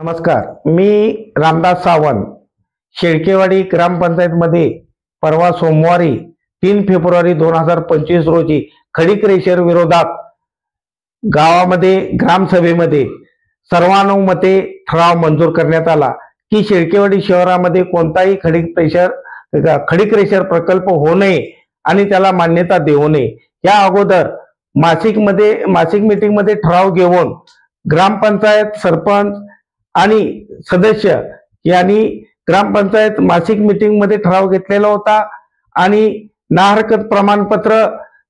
नमस्कार, मी रामदास सावंत शेळकेवाडी ग्रामपंचायतमध्ये परवा सोमवारी 3 फेब्रुवारी 2025 रोजी खडीक रेषेर विरोधात गावामध्ये ग्रामसभेमध्ये सर्वानुमते ठराव मंजूर करण्यात आला की शेळकेवाडी शहरामध्ये कोणताही खडीक रेषेर प्रकल्प होऊ नये आणि त्याला मान्यता देऊ नये। या अगोदर मासिक मीटिंगमध्ये ठराव घेऊन ग्रामपंचायत सरपंच आणि सदस्य यांनी ग्रामपंचायत मासिक मीटिंग मध्ये ठराव घेतलेला होता आणि ना हरकत प्रमाणपत्र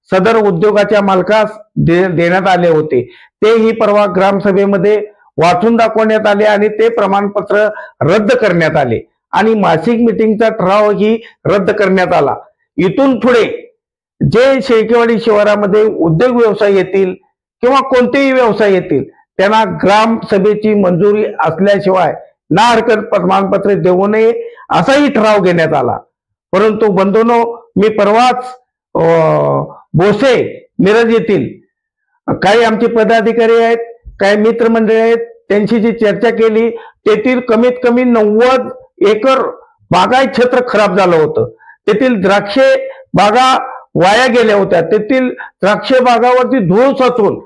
सदर उद्योगाच्या मालकास देण्यात आले होते। तेही परवा ग्रामसभेमध्ये वाचून दाखवण्यात आले आणि ते प्रमाणपत्र रद्द करण्यात आले आणि मासिक मीटिंगचा ठराव ही रद्द करण्यात आला। इथून पुढे जे शेळकेवाडी शहरामध्ये उद्योग व्यवसाय येतील किंवा कोणतेही व्यवसाय येतील त्यांना ग्रामसभेची मंजुरी असल्याशिवाय ना हरकत प्रमाणपत्र देऊ नये असाही ठराव घेण्यात आला। परंतु बंधूंनो, मी परवाच बोसे मिरज येथील काही आमचे पदाधिकारी आहेत, काही मित्रमंडळी आहेत, त्यांची जी चर्चा केली तेथील कमीत कमी 90 एकर बागायत क्षेत्र खराब झालं होतं। तेथील द्राक्षे बागा वाया गेल्या होत्या। तेथील द्राक्ष बागावरती धूळ साचून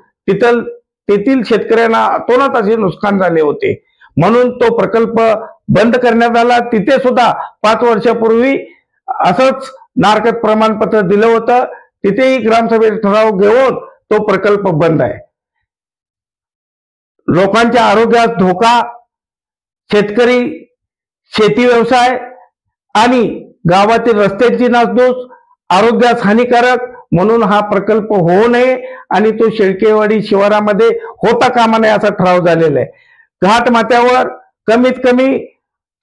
तेथील शेतकऱ्यांना अतोनात असे नुकसान झाले होते, म्हणून तो प्रकल्प बंद करण्यात आला। तिथे सुद्धा 5 वर्षापूर्वी असंच नारकत प्रमाणपत्र दिलं होतं, तिथेही ग्रामसभेत ठराव घेऊन तो प्रकल्प बंद आहे। लोकांच्या आरोग्यास धोका, शेतकरी, शेती व्यवसाय आणि गावातील रस्त्यांची नासधूस आरोग्यास हानिकारक, म्हणून हा प्रकल्प होऊ नये आणि तो शेळकेवाडी शिवारामध्ये होता कामा नये असा ठराव झालेला आहे। घाट माथ्यावर कमीत कमी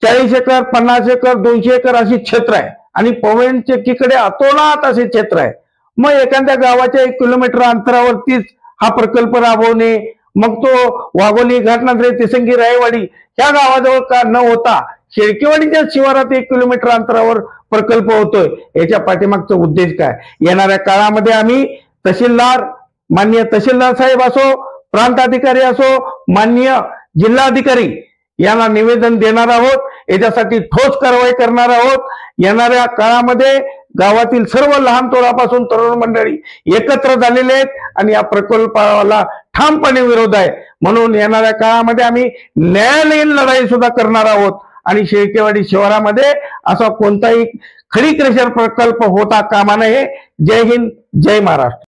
40 एकर, 50 एकर, 200 एकर अशी क्षेत्र आहे आणि पवनच्या एकीकडे अतोनात असे क्षेत्र आहे। मग एखाद्या गावाच्या 1 किलोमीटर अंतरावरतीच हा प्रकल्प राबवणे, मग तो वाघोली, घाटनांद्रे, तिसंगी, रायवाडी या गावाजवळ का न होता शेळकेवाडीच्या शिवारात 1 किलोमीटर अंतरावर प्रकल्प होतोय, याच्या पाठीमागचा उद्देश काय? येणाऱ्या काळामध्ये आम्ही तहसीलदार, माननीय तहसीलदार साहेब असो, प्रांत अधिकारी असो, माननीय जिल्हाधिकारी यांना निवेदन देणार आहोत। याच्यासाठी ठोस कारवाई करणार आहोत। येणाऱ्या काळामध्ये गावातील सर्व लहान थोरापासून तरुण मंडळी एकत्र झालेले आहेत आणि या प्रकल्पाला ठामपणे विरोध आहे, म्हणून येणाऱ्या काळामध्ये आम्ही न्यायालयीन लढाई सुद्धा करणार आहोत आणि शेळकेवाडी शहरामध्ये असा कोणताही खडीक रेषेर प्रकल्प होता कामा नये। जय हिंद, जय महाराष्ट्र।